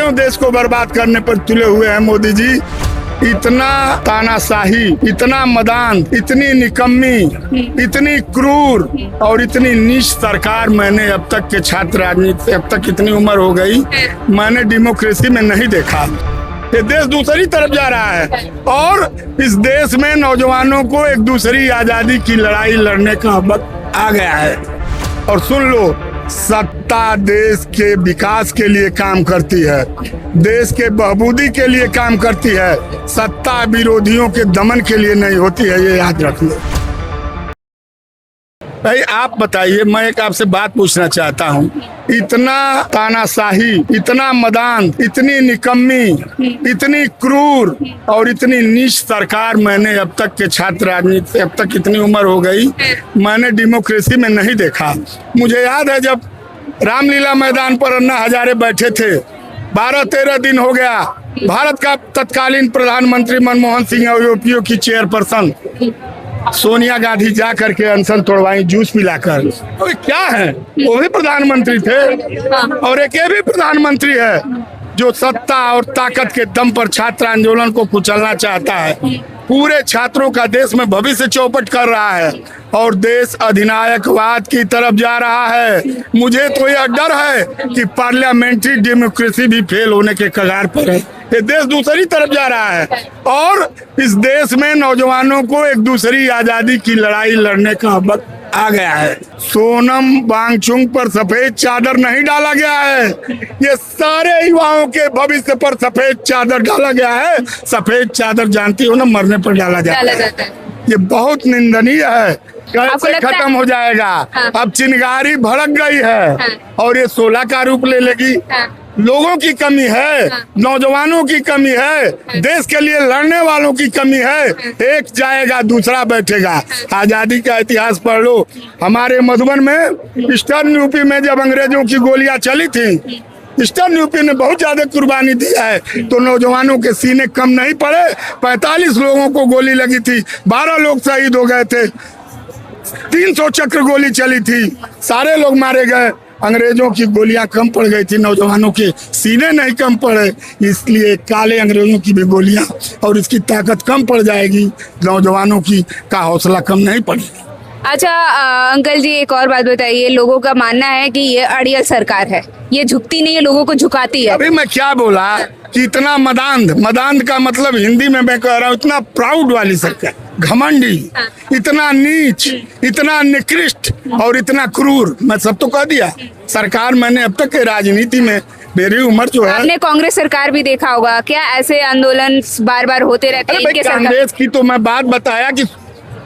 क्यों देश को बर्बाद करने पर तुले हुए हैं मोदी जी? इतना तानाशाही, इतना मदान, इतनी निकम्मी, इतनी क्रूर और इतनी नीच सरकार मैंने अब तक के छात्र राजनीति, अब तक इतनी उम्र हो गई, मैंने डेमोक्रेसी में नहीं देखा। ये देश दूसरी तरफ जा रहा है और इस देश में नौजवानों को एक दूसरी आजादी की लड़ाई लड़ने का वक्त आ गया है। और सुन लो, सत्ता देश के विकास के लिए काम करती है, देश के बहबूदी के लिए काम करती है, सत्ता विरोधियों के दमन के लिए नहीं होती है, ये याद रख लो। भाई आप बताइए, मैं एक आपसे बात पूछना चाहता हूँ, इतना तानाशाही, इतना मदान, इतनी निकम्मी, इतनी क्रूर और इतनी नीच सरकार मैंने अब तक के छात्र राजनीति, अब तक इतनी उम्र हो गई, मैंने डेमोक्रेसी में नहीं देखा। मुझे याद है जब रामलीला मैदान पर अन्ना हजारे बैठे थे, 12-13 दिन हो गया, भारत का तत्कालीन प्रधानमंत्री मनमोहन सिंह और यूपीओ की चेयरपर्सन सोनिया गांधी जा करके अनशन तोड़वाई जूस पिलाकर। तो क्या है, वो भी प्रधानमंत्री थे और एक ये भी प्रधानमंत्री है जो सत्ता और ताकत के दम पर छात्र आंदोलन को कुचलना चाहता है, पूरे छात्रों का देश में भविष्य चौपट कर रहा है और देश अधिनायकवाद की तरफ जा रहा है। मुझे तो यह डर है कि पार्लियामेंट्री डेमोक्रेसी भी फेल होने के कगार पर है। ये देश दूसरी तरफ जा रहा है और इस देश में नौजवानों को एक दूसरी आजादी की लड़ाई लड़ने का वक्त आ गया है। सोनम वांगचुक पर सफेद चादर नहीं डाला गया है, ये सारे युवाओं के भविष्य पर सफेद चादर डाला गया है। सफेद चादर जानती हो ना, मरने पर डाला जाता है। ये बहुत निंदनीय है। कैसे खत्म हो जाएगा? अब चिंगारी भड़क गई है और ये 16 का रूप ले लेगी। लोगों की कमी है, नौजवानों की कमी है, देश के लिए लड़ने वालों की कमी है। एक जाएगा दूसरा बैठेगा। आजादी का इतिहास पढ़ लो। हमारे मधुबन में ईस्टर्न यूपी में जब अंग्रेजों की गोलियां चली थी, ईस्टर्न यूपी ने बहुत ज्यादा कुर्बानी दी है, तो नौजवानों के सीने कम नहीं पड़े। 45 लोगों को गोली लगी थी, 12 लोग शहीद हो गए थे, 300 चक्र गोली चली थी, सारे लोग मारे गए। अंग्रेजों की गोलियां कम पड़ गई थी, नौजवानों के सीने नहीं कम पड़े, इसलिए काले अंग्रेजों की भी गोलियां और इसकी ताकत कम पड़ जाएगी, नौजवानों की का हौसला कम नहीं पड़ेगा। अच्छा अंकल जी, एक और बात बताइए, लोगों का मानना है कि ये अड़ियल सरकार है, ये झुकती नहीं है, लोगों को झुकाती है। अभी मैं क्या बोला कि इतना मदांध का मतलब हिंदी में मैं कह रहा हूँ, इतना प्राउड वाली सरकार, घमंडी, इतना नीच, इतना निकृष्ट और इतना क्रूर, मैं सब तो कह दिया। सरकार मैंने अब तक के राजनीति में, मेरी उम्र जो है, आपने कांग्रेस सरकार भी देखा होगा, क्या ऐसे आंदोलन बार बार होते रहते हैं? कांग्रेस की तो मैं बात बताया कि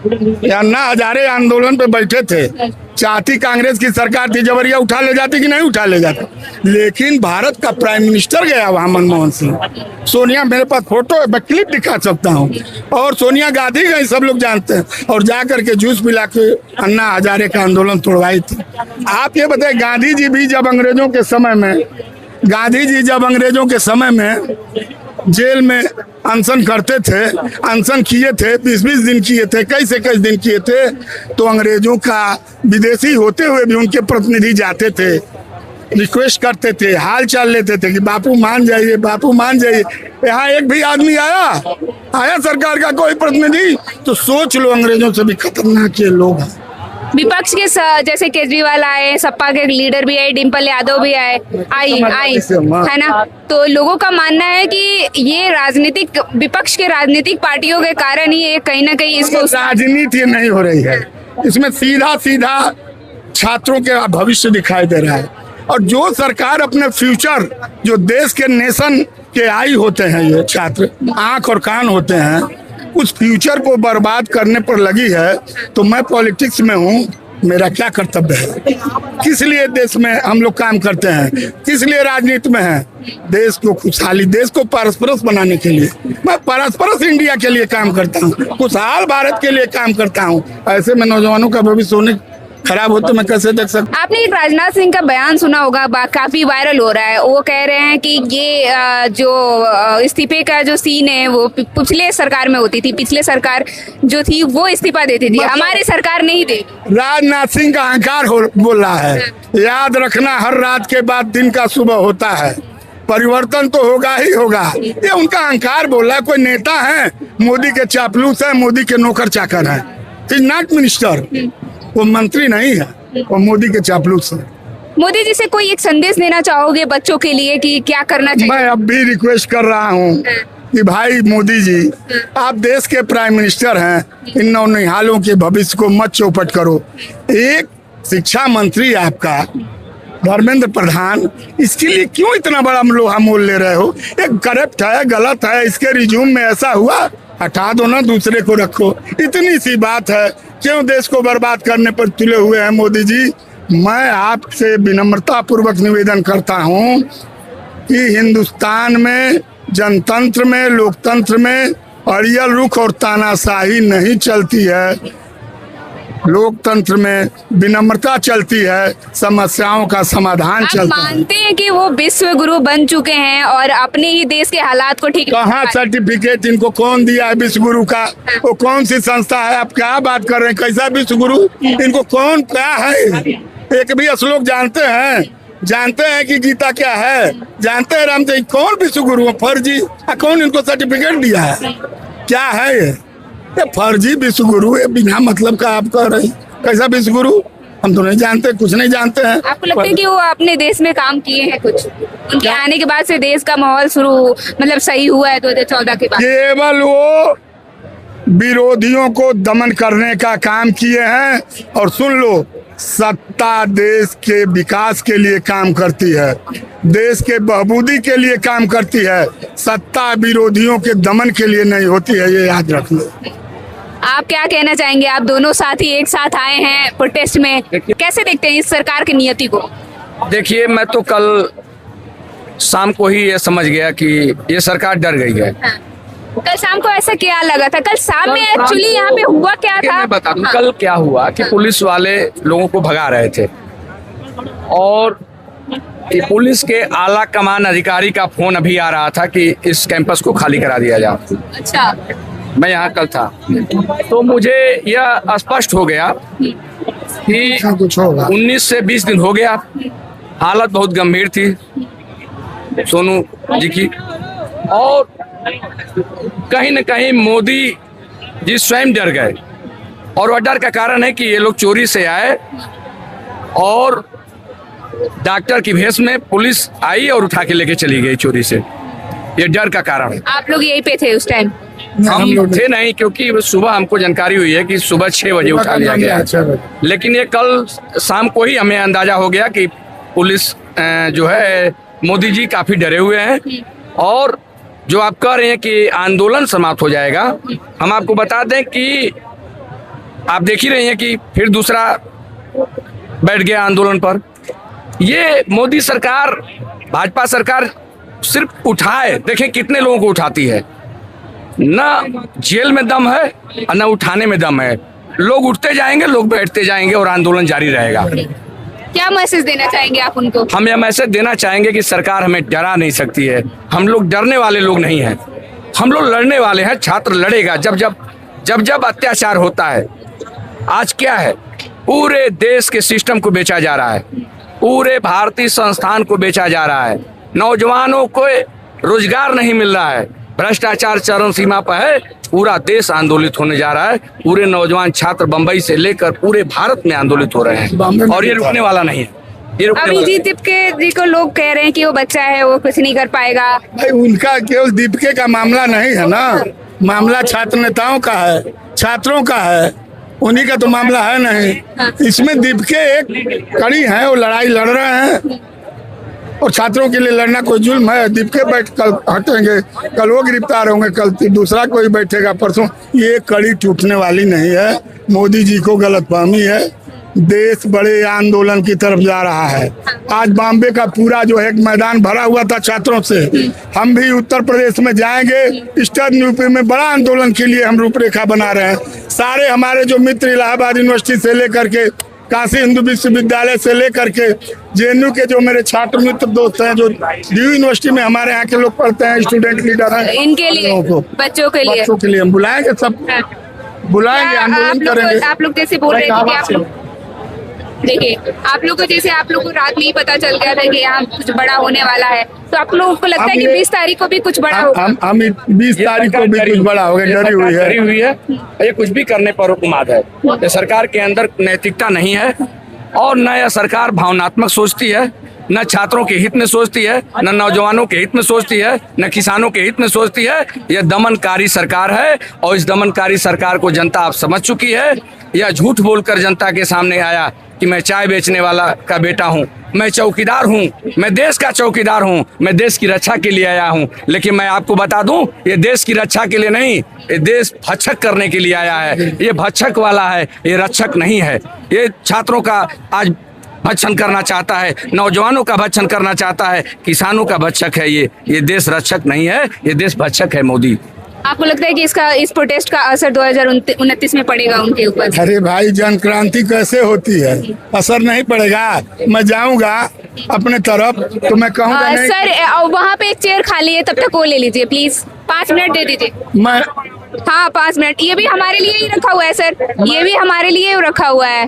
अन्ना हजारे आंदोलन पे बैठे थे, चाहती कांग्रेस की सरकार थी, जबरिया उठा ले जाती कि नहीं उठा ले जाती, लेकिन भारत का प्राइम मिनिस्टर गया वहां, मनमोहन सिंह, सोनिया, मेरे पास फोटो है, मैं क्लिप दिखा सकता हूँ, और सोनिया गांधी गई, सब लोग जानते हैं, और जा करके जूस पिला के अन्ना हजारे का आंदोलन तोड़वाई थी। आप ये बताए, गांधी जी जब अंग्रेजों के समय में जेल में अनशन करते थे, अनशन किए थे, 20-20 दिन किए थे, कई दिन किए थे, तो अंग्रेजों का विदेशी होते हुए भी उनके प्रतिनिधि जाते थे, रिक्वेस्ट करते थे, हाल चाल लेते थे कि बापू मान जाइए, बापू मान जाइए। यहाँ एक भी आदमी आया सरकार का कोई प्रतिनिधि? तो सोच लो, अंग्रेजों से भी खतरनाक ये लोग हैं। विपक्ष के जैसे केजरीवाल आए, सपा के लीडर भी आए, डिम्पल यादव भी आई है ना, तो लोगों का मानना है कि ये विपक्ष के राजनीतिक पार्टियों के कारण ही ये कहीं ना कहीं इसको राजनीति नहीं हो रही है, इसमें सीधा छात्रों के भविष्य दिखाई दे रहा है। और जो सरकार अपने फ्यूचर, जो देश के नेशन के आई होते हैं, ये छात्र आंख और कान होते हैं, उस फ्यूचर को बर्बाद करने पर लगी है, तो मैं पॉलिटिक्स में हूँ, मेरा क्या कर्तव्य है? किस लिए देश में हम लोग काम करते हैं, किस लिए राजनीति में है? देश को खुशहाली, देश को पारस्परस बनाने के लिए। मैं पारस्परस इंडिया के लिए काम करता हूँ, खुशहाल भारत के लिए काम करता हूँ। ऐसे में नौजवानों का भविष्य होने खराब हो तो मैं कैसे देख सकता? आपने एक राजनाथ सिंह का बयान सुना होगा, काफी वायरल हो रहा है। वो कह रहे हैं कि ये जो इस्तीफे का जो सीन है वो पिछले सरकार में होती थी, पिछले सरकार जो थी वो इस्तीफा देती थी, हमारी सरकार नहीं देगी। राजनाथ सिंह का अहंकार बोल रहा है। याद रखना, हर रात के बाद दिन का सुबह होता है। परिवर्तन तो होगा ही होगा। ये उनका अहंकार बोल रहा है। कोई नेता है, मोदी के चापलूस है, मोदी के नौकर चाकर है। इज नॉट मिनिस्टर, वो मंत्री नहीं है, वो मोदी के चापलूस है। मोदी जी से कोई एक संदेश देना चाहोगे बच्चों के लिए कि क्या करना चाहिए? मैं अब भी रिक्वेस्ट कर रहा हूँ कि भाई मोदी जी, आप देश के प्राइम मिनिस्टर हैं, इन नौनिहालों के भविष्य को मत चौपट करो। एक शिक्षा मंत्री आपका धर्मेंद्र प्रधान, इसके लिए क्यों इतना बड़ा लोहा मोल ले रहे हो? एक करप्ट है, गलत है, इसके रिज्यूम में ऐसा हुआ, हटा दो ना, दूसरे को रखो। इतनी सी बात है, क्यों देश को बर्बाद करने पर तुले हुए हैं मोदी जी? मैं आपसे विनम्रता पूर्वक निवेदन करता हूं कि हिंदुस्तान में जनतंत्र में, लोकतंत्र में अड़ियल रुख और तानाशाही नहीं चलती है। लोकतंत्र में विनम्रता चलती है, समस्याओं का समाधान आप चलता है। मानते हैं कि वो विश्व गुरु बन चुके हैं और अपने ही देश के हालात को ठीक कहाँ सर्टिफिकेट इनको कौन दिया है विश्व गुरु का? वो कौन सी संस्था है? आप क्या बात कर रहे हैं? कैसा विश्व गुरु? इनको कौन क्या है? एक भी श्लोक जानते हैं? जानते हैं कि गीता क्या है? जानते हैं रामचंद्र? कौन विश्व गुरु है? फर्जी। कौन इनको सर्टिफिकेट दिया है? क्या है ये फर्जी विश्व गुरु? ये बिना मतलब का आप कह रहे हैं। कैसा विश्व गुरु? हम तो नहीं जानते, कुछ नहीं जानते हैं। आपको लगता है कि वो अपने देश में काम किए हैं कुछ? उनके आने के बाद से देश का माहौल मतलब सही हुआ है 2014 के बाद? केवल वो विरोधियों को दमन करने का काम किए हैं। और सुन लो, सत्ता देश के विकास के लिए काम करती है, देश के बहबूदी के लिए काम करती है। सत्ता विरोधियों के दमन के लिए नहीं होती है, ये याद रख लो। आप क्या कहना चाहेंगे? आप दोनों साथी एक साथ आए हैं प्रोटेस्ट में, कैसे देखते हैं इस सरकार की नियति को? देखिए, मैं तो कल शाम को ही ये समझ गया कि ये सरकार डर गई है। कल शाम को ऐसा क्या लगा था? कल शाम में एक्चुअली यहाँ पे हुआ क्या था? मैं बता दूं कल क्या हुआ कि पुलिस वाले लोगों को भगा रहे थे और पुलिस के आला कमान अधिकारी का फोन अभी आ रहा था कि इस कैंपस को खाली करा दिया जाए। अच्छा। मैं यहाँ कल था तो मुझे यह स्पष्ट हो गया कि 19 से 20 दिन हो गया, हालत बहुत गंभीर थी सोनू जी की, और कहीं न कहीं मोदी जी स्वयं डर गए। और वह डर का कारण है कि ये लोग चोरी से आए और डॉक्टर की भेष में पुलिस आई और उठा के लेके चली गई चोरी से। ये डर का कारण है। आप लोग यहीं पे थे उस टाइम? हम थे नहीं, क्योंकि सुबह हमको जानकारी हुई है कि सुबह 6 बजे उठा लिया गया। लेकिन ये कल शाम को ही हमें अंदाजा हो गया कि पुलिस जो है मोदी जी काफी डरे हुए हैं। और जो आप कह रहे हैं कि आंदोलन समाप्त हो जाएगा, हम आपको बता दें कि आप देख ही रहे हैं कि फिर दूसरा बैठ गया आंदोलन पर। ये मोदी सरकार, भाजपा सरकार सिर्फ उठाए, देखें कितने लोगों को उठाती है। न जेल में दम है और न उठाने में दम है। लोग उठते जाएंगे, लोग बैठते जाएंगे और आंदोलन जारी रहेगा। क्या मैसेज देना चाहेंगे आप उनको? हम यह मैसेज देना चाहेंगे कि सरकार हमें डरा नहीं सकती है। हम लोग डरने वाले लोग नहीं हैं, हम लोग लड़ने वाले हैं। छात्र लड़ेगा जब जब अत्याचार होता है। आज क्या है, पूरे देश के सिस्टम को बेचा जा रहा है, पूरे भारतीय संस्थान को बेचा जा रहा है, नौजवानों को रोजगार नहीं मिल रहा है, भ्रष्टाचार चरम सीमा पर है, पूरा देश आंदोलित होने जा रहा है। पूरे नौजवान छात्र बंबई से लेकर पूरे भारत में आंदोलित हो रहे हैं और ये रुकने वाला नहीं है। अभिजीत दीपके जी को लोग कह रहे हैं कि वो बच्चा है, वो कुछ नहीं कर पाएगा। भाई उनका केवल दीपके का मामला नहीं है ना, मामला छात्र नेताओं का है, छात्रों का है, उन्हीं का तो मामला है नहीं। इसमें दीपके एक कड़ी है, वो लड़ाई लड़ रहे हैं और छात्रों के लिए लड़ना कोई जुल्म है? दीपके बैठ कल हटेंगे, कल वो गिरफ्तार होंगे, कल दूसरा कोई बैठेगा, परसों। ये कड़ी टूटने वाली नहीं है। मोदी जी को गलतफहमी है। देश बड़े आंदोलन की तरफ जा रहा है। आज बॉम्बे का पूरा जो है मैदान भरा हुआ था छात्रों से। हम भी उत्तर प्रदेश में जाएंगे, ईस्टर्न यूपी में बड़ा आंदोलन के लिए हम रूपरेखा बना रहे हैं। सारे हमारे जो मित्र इलाहाबाद यूनिवर्सिटी से लेकर के, काशी हिंदू विश्वविद्यालय से लेकर के, जेएनयू के जो मेरे छात्र मित्र दोस्त हैं, जो डी यूनिवर्सिटी में हमारे यहाँ के लोग पढ़ते हैं, स्टूडेंट लीडर हैं, इनके लिए, बच्चों के लिए हम बुलाएंगे, सब बुलाएंगे, आंदोलन करेंगे। आप लोग जैसे बोल रहे थे कि आप लोग देखिए आप लोग को, जैसे आप लोग को रात में ही पता चल गया था कि यहाँ कुछ बड़ा होने वाला है, तो आप लोगों को लगता है कि 20 तारीख को भी कुछ बड़ा होगा? हम 20 तारीख को भी कुछ बड़ा होगा, डरी हुई है। ये कुछ भी करने पर उन्माद है। ये सरकार के अंदर नैतिकता नहीं है और न यह सरकार भावनात्मक सोचती है, न छात्रों के हित में सोचती है, न नौजवानों के हित में सोचती है, न किसानों के हित में सोचती है। यह दमनकारी सरकार है और इस दमनकारी सरकार को जनता अब समझ चुकी है। यह झूठ बोलकर जनता के सामने आया कि मैं चाय बेचने वाला का बेटा हूं, मैं चौकीदार हूं, मैं देश का चौकीदार हूं, मैं देश की रक्षा के लिए आया हूं। लेकिन मैं आपको बता दूं, ये देश की रक्षा के लिए नहीं, ये देश भक्षक करने के लिए आया है। ये भक्षक वाला है, ये रक्षक नहीं है। ये छात्रों का आज भक्षण करना चाहता है, नौजवानों का भक्षण करना चाहता है, किसानों का भक्षक है। ये देश रक्षक नहीं है, ये देश भक्षक है मोदी। आपको लगता है कि इस प्रोटेस्ट का असर 2029 में पड़ेगा उनके ऊपर? अरे भाई, जन क्रांति कैसे होती है? असर नहीं पड़ेगा। मैं जाऊंगा अपने तरफ तो मैं कहूँगा नहीं। सर वहाँ पे एक चेयर खाली है, तब तक वो ले लीजिए प्लीज, 5 मिनट दे दीजिए। मैं हाँ 5 मिनट, ये भी हमारे लिए ही रखा हुआ है सर, ये भी हमारे लिए ही रखा हुआ है।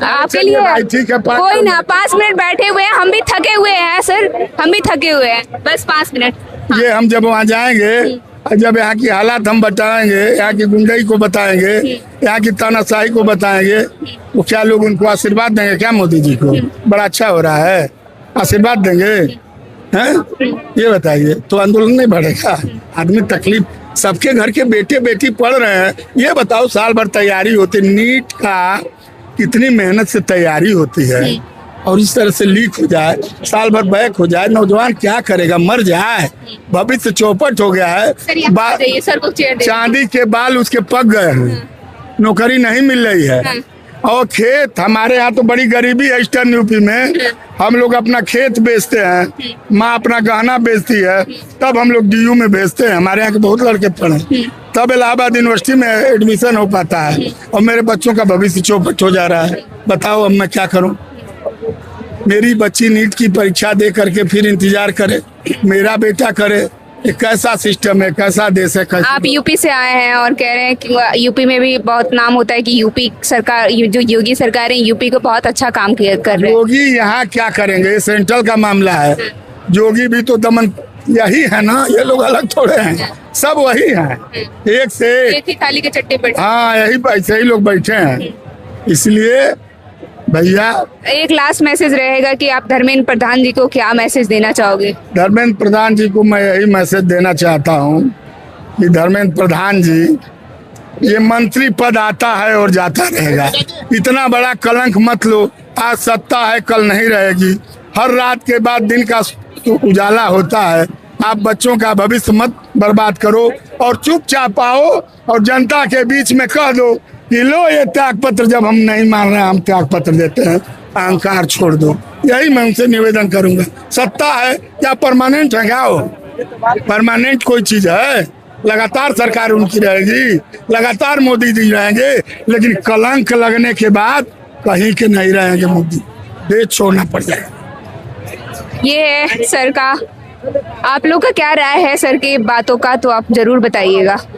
आपके लिए भाई ठीक है, कोई ना, 5 मिनट बैठे हुए हैं, हम भी थके हुए हैं सर, हम भी थके हुए हैं, बस 5 मिनट। ये हम जब वहाँ जाएंगे, जब यहाँ की हालात हम बताएंगे, यहाँ की गुंडाई को बताएंगे, यहाँ की तानाशाही को बताएंगे, तो क्या लोग उनको आशीर्वाद देंगे क्या? मोदी जी को बड़ा अच्छा हो रहा है, आशीर्वाद देंगे हैं? ये बताइए, तो आंदोलन नहीं बढ़ेगा? आदमी तकलीफ, सबके घर के बेटे बेटी पढ़ रहे हैं। ये बताओ, साल भर तैयारी होती, नीट का कितनी मेहनत से तैयारी होती है, और इस तरह से लीक हो जाए, साल भर बैक हो जाए, नौजवान क्या करेगा? मर जाए, भविष्य चौपट हो गया है। चांदी के बाल उसके पक गए हैं, नौकरी नहीं मिल रही है। और खेत, हमारे यहाँ तो बड़ी गरीबी है ईस्टर्न यूपी में, हम लोग अपना खेत बेचते हैं, माँ अपना गहना बेचती है, तब हम लोग डीयू में बेचते हैं। हमारे यहाँ के बहुत लड़के पढ़े, तब इलाहाबाद यूनिवर्सिटी में एडमिशन हो पाता है, और मेरे बच्चों का भविष्य चौपट हो जा रहा है। बताओ अब मैं क्या करूं? मेरी बच्ची नीट की परीक्षा दे करके फिर इंतजार करे, मेरा बेटा करे। ये कैसा सिस्टम है, कैसा देश है? आप यूपी से आए हैं और कह रहे हैं कि यूपी में भी बहुत नाम होता है कि यूपी सरकार, जो योगी सरकार है, यूपी को बहुत अच्छा काम कर रहे हैं। योगी यहाँ क्या करेंगे? ये सेंट्रल का मामला है। योगी भी तो दमन यही है ना, ये लोग अलग थोड़े हैं, सब वही हैं, एक से एक ही थाली के चट्टे पर। हाँ, यही ऐसे ही लोग बैठे हैं। इसलिए भैया, एक लास्ट मैसेज रहेगा कि आप धर्मेंद्र प्रधान जी को क्या मैसेज देना चाहोगे? धर्मेंद्र प्रधान जी को मैं यही मैसेज देना चाहता हूँ कि धर्मेंद्र प्रधान जी, ये मंत्री पद आता है और जाता रहेगा, इतना बड़ा कलंक मत लो। आज सत्ता है, कल नहीं रहेगी। हर रात के बाद दिन का उजाला होता है। आप बच्चों का भविष्य मत बर्बाद करो और चुपचाप आओ और जनता के बीच में कह दो कि लो ये त्याग पत्र, जब हम नहीं मान रहे हम त्याग पत्र देते हैं, अहंकार छोड़ दो। यही मैं उनसे निवेदन करूंगा। सत्ता है क्या परमानेंट है क्या? हो परमानेंट कोई चीज है? लगातार सरकार उनकी रहेगी, लगातार मोदी जी रहेंगे, लेकिन कलंक लगने के बाद कहीं के नहीं रहेंगे मोदी, देश छोड़ना पड़ जाएगा। ये है सर का। आप लोग का क्या राय है सर की बातों का, तो आप जरूर बताइएगा।